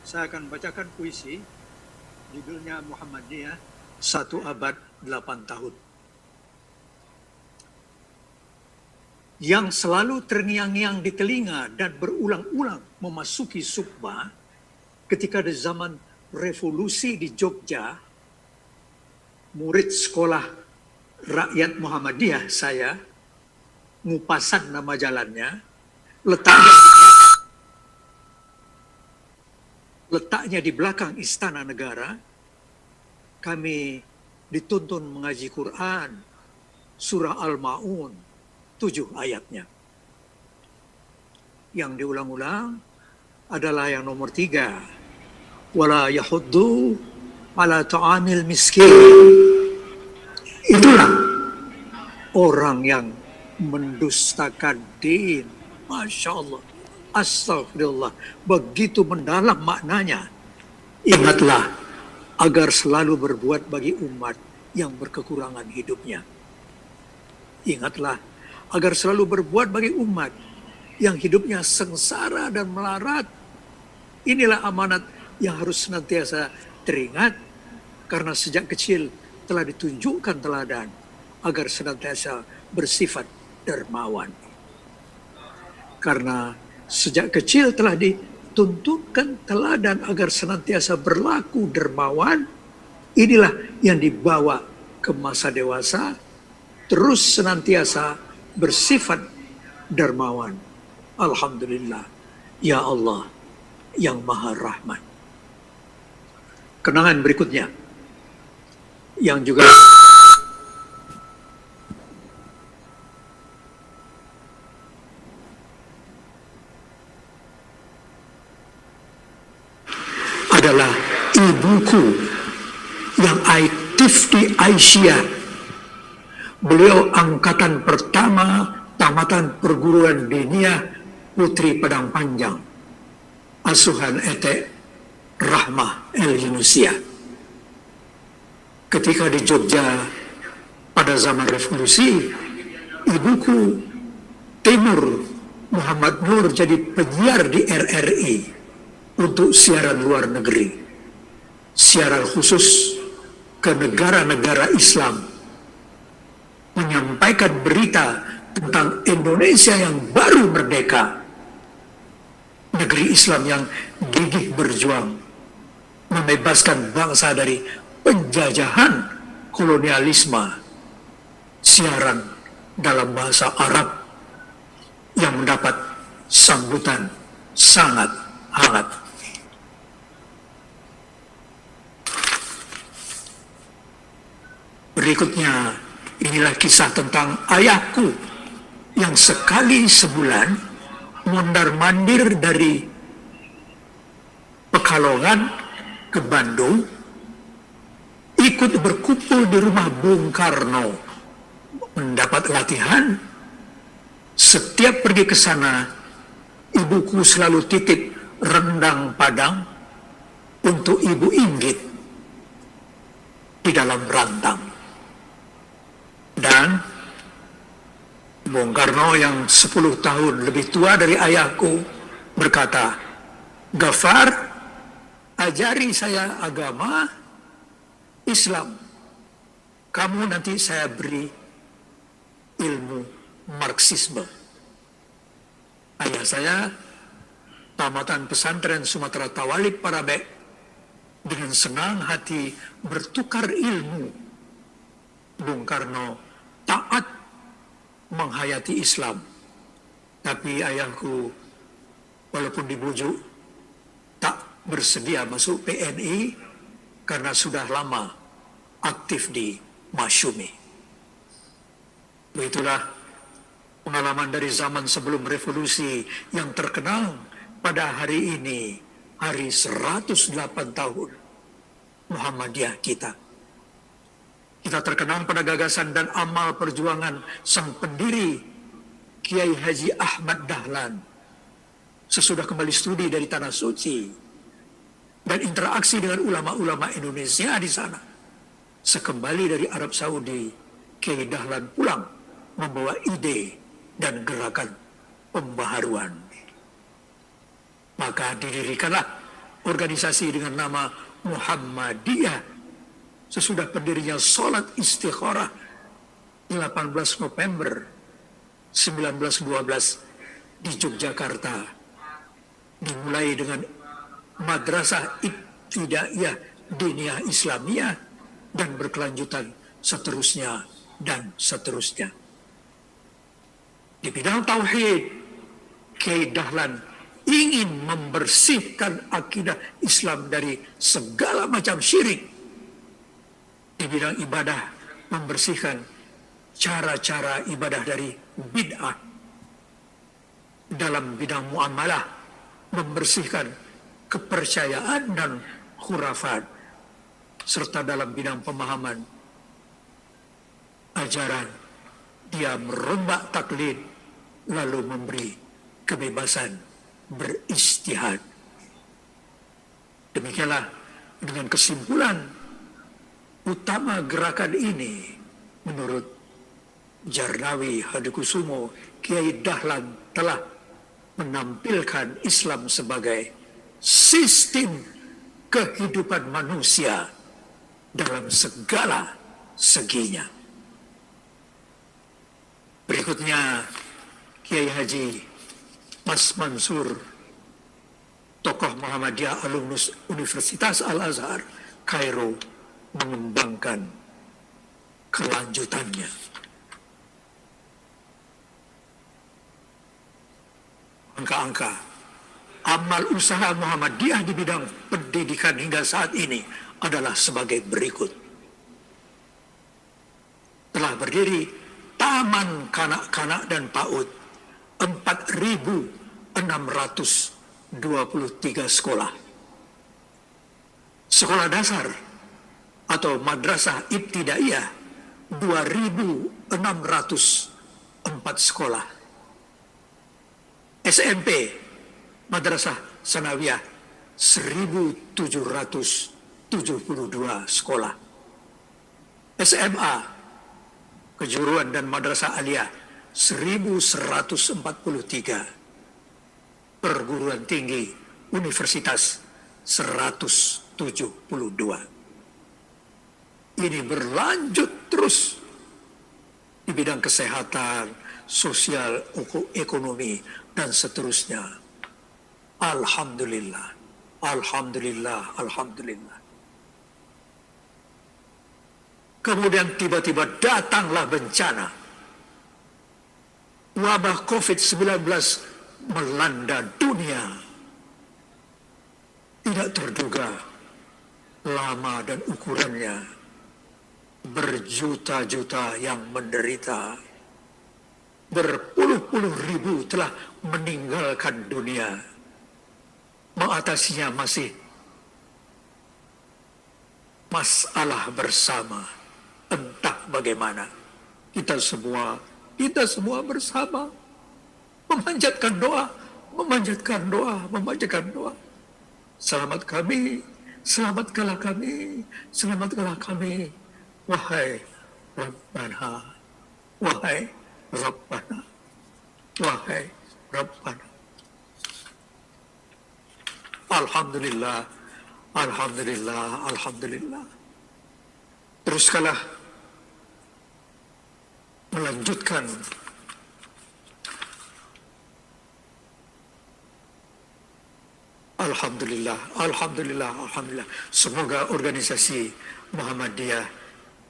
Saya akan bacakan puisi, judulnya Muhammadiyah, 1 abad 8 tahun. Yang selalu terngiang-ngiang di telinga dan berulang-ulang memasuki sukma ketika di zaman revolusi di Jogja, murid sekolah rakyat Muhammadiyah saya, Ngupasan nama jalannya, letaknya di belakang Istana Negara. Kami dituntun mengaji Quran, surah Al-Ma'un, 7 ayatnya. Yang diulang-ulang adalah yang nomor 3. Wala yahuddu ala ta'amil miskin. Itulah orang yang mendustakan din. Masya Allah. Astagfirullah. Begitu mendalam maknanya. Ingatlah agar selalu berbuat bagi umat yang berkekurangan hidupnya. Ingatlah agar selalu berbuat bagi umat yang hidupnya sengsara dan melarat. Inilah amanat yang harus senantiasa teringat, karena sejak kecil telah ditunjukkan teladan agar senantiasa bersifat dermawan. Karena sejak kecil telah ditunjukkan teladan agar senantiasa berlaku dermawan, inilah yang dibawa ke masa dewasa, terus senantiasa bersifat dermawan. Alhamdulillah, ya Allah yang Maha Rahman. Kenangan berikutnya yang juga adalah ibuku yang aktif di Aisyah. Beliau angkatan pertama tamatan perguruan diniyah Putri Padang Panjang, asuhan Etek Rahmah El Yunusia. Ketika di Jogja pada zaman revolusi, ibuku Timur Muhammad Nur jadi penyiar di RRI untuk siaran luar negeri, siaran khusus ke negara-negara Islam, menyampaikan berita tentang Indonesia yang baru merdeka, negeri Islam yang gigih berjuang membebaskan bangsa dari penjajahan kolonialisme. Siaran dalam bahasa Arab yang mendapat sambutan sangat hangat. Berikutnya, inilah kisah tentang ayahku yang sekali sebulan mondar-mandir dari Pekalongan ke Bandung, ikut berkumpul di rumah Bung Karno, mendapat latihan. Setiap pergi ke sana, ibuku selalu titip rendang Padang untuk Ibu Inggit di dalam rantang. Dan Bung Karno yang 10 tahun lebih tua dari ayahku berkata, Ghaffar, ajari saya agama Islam. Kamu nanti saya beri ilmu Marxisme. Ayah saya tamatan pesantren Sumatera Tawalib Parabek, dengan senang hati bertukar ilmu. Bung Karno taat menghayati Islam, tapi ayahku walaupun dibujuk tak bersedia masuk PNI karena sudah lama aktif di Masyumi. Begitulah pengalaman dari zaman sebelum revolusi yang terkenal pada hari ini, hari 108 tahun Muhammadiyah kita. Kita terkenal pada gagasan dan amal perjuangan sang pendiri Kiai Haji Ahmad Dahlan sesudah kembali studi dari Tanah Suci dan interaksi dengan ulama-ulama Indonesia di sana. Sekembali dari Arab Saudi, Kiai Dahlan pulang membawa ide dan gerakan pembaharuan. Maka didirikanlah organisasi dengan nama Muhammadiyah sesudah pendirinya sholat istikharah 18 November 1912 di Yogyakarta, dimulai dengan Madrasah Ibtidaiyah Diniyah Islamiyah dan berkelanjutan seterusnya dan seterusnya. Di bidang tauhid, Kiai Dahlan ingin membersihkan akidah Islam dari segala macam syirik. Di bidang ibadah, membersihkan cara-cara ibadah dari bid'ah. Dalam bidang muamalah, membersihkan kepercayaan dan khurafat. Serta dalam bidang pemahaman ajaran, dia merombak taklid lalu memberi kebebasan beristihad. Demikianlah dengan kesimpulan utama gerakan ini menurut Djarnawi Hadikusumo, Kiai Dahlan telah menampilkan Islam sebagai sistem kehidupan manusia dalam segala seginya. Berikutnya, Kiai Haji Mas Mansur, tokoh Muhammadiyah alumnus Universitas Al-Azhar, Kairo, mengembangkan kelanjutannya. Angka-angka amal usaha Muhammadiyah di bidang pendidikan hingga saat ini adalah sebagai berikut. Telah berdiri Taman Kanak-kanak dan PAUD 4.623 sekolah. Sekolah dasar atau Madrasah Ibtidaiyah 2.604 sekolah. SMP Madrasah Sanawiyah 1.772 sekolah. SMA Kejuruan dan Madrasah Aliyah 1.143. Perguruan tinggi Universitas 172. Ini berlanjut terus di bidang kesehatan, sosial, ekonomi, dan seterusnya. Alhamdulillah, alhamdulillah, alhamdulillah. Kemudian tiba-tiba datanglah bencana. Wabah COVID-19 melanda dunia. Tidak terduga, lama dan ukurannya. Berjuta-juta yang menderita. Berpuluh-puluh ribu telah meninggalkan dunia. Mengatasinya masih masalah bersama. Entah bagaimana. Kita semua bersama memanjatkan doa. Selamatkanlah kami. Wahai Rabbana, wahai Rabbana, wahai Rabbana. Alhamdulillah, alhamdulillah, alhamdulillah. Teruskanlah melanjutkan alhamdulillah, alhamdulillah, alhamdulillah. Semoga organisasi Muhammadiyah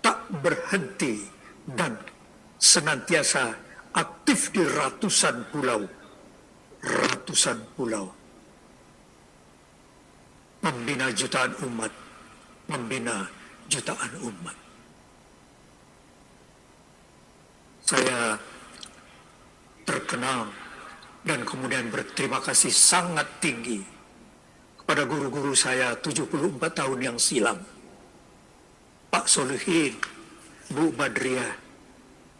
tak berhenti dan senantiasa aktif di ratusan pulau. Membina jutaan umat. Saya terkenal dan kemudian berterima kasih sangat tinggi kepada guru-guru saya 74 tahun yang silam. Pak Solihin, Bu Badriah.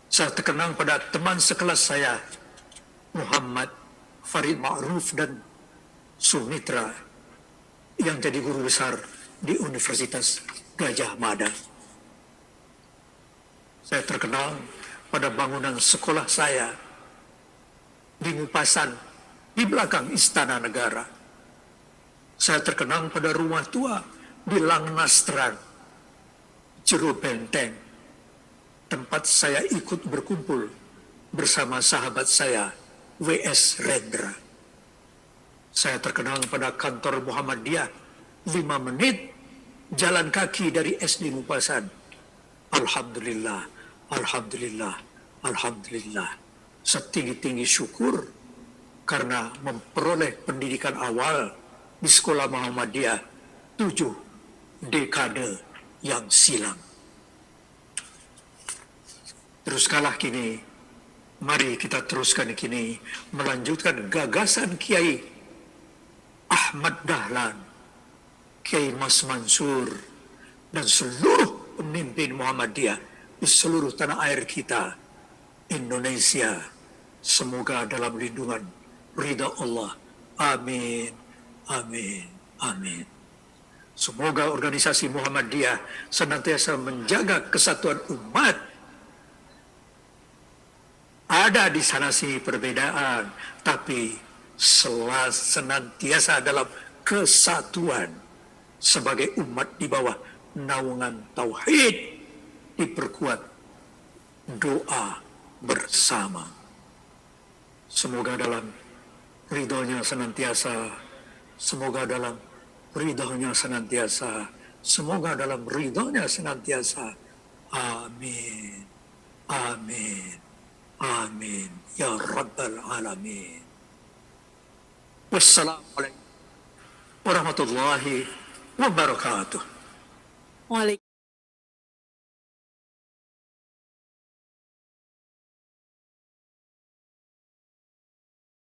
Saya terkenang pada teman sekelas saya, Muhammad Farid Ma'ruf dan Sumitra, yang jadi guru besar di Universitas Gajah Mada. Saya terkenal pada bangunan sekolah saya di Ngupasan, di belakang Istana Negara. Saya terkenang pada rumah tua di Langnastran, Jero Benteng, tempat saya ikut berkumpul bersama sahabat saya, W.S. Rendra. Saya terkenang pada kantor Muhammadiyah, 5 menit jalan kaki dari SD Mupasan. Alhamdulillah, Alhamdulillah, Alhamdulillah. Setinggi-tinggi syukur karena memperoleh pendidikan awal di sekolah Muhammadiyah 7 dekade yang silam. Teruskanlah kini, mari kita teruskan kini melanjutkan gagasan Kiai Ahmad Dahlan, Kiai Mas Mansur, dan seluruh pemimpin Muhammadiyah di seluruh tanah air kita, Indonesia. Semoga dalam lindungan ridha Allah. Amin, amin, amin. Semoga organisasi Muhammadiyah senantiasa menjaga kesatuan umat. Ada di sana sini perbedaan, tapi senantiasa dalam kesatuan sebagai umat di bawah naungan tauhid, diperkuat doa bersama. Semoga dalam ridhonya senantiasa, semoga dalam ridhonya senantiasa, semoga dalam ridhonya senantiasa. Amin, amin, amin, ya Rabbal Alamin. Wassalamualaikum warahmatullahi wabarakatuh. Waalaikumsalam.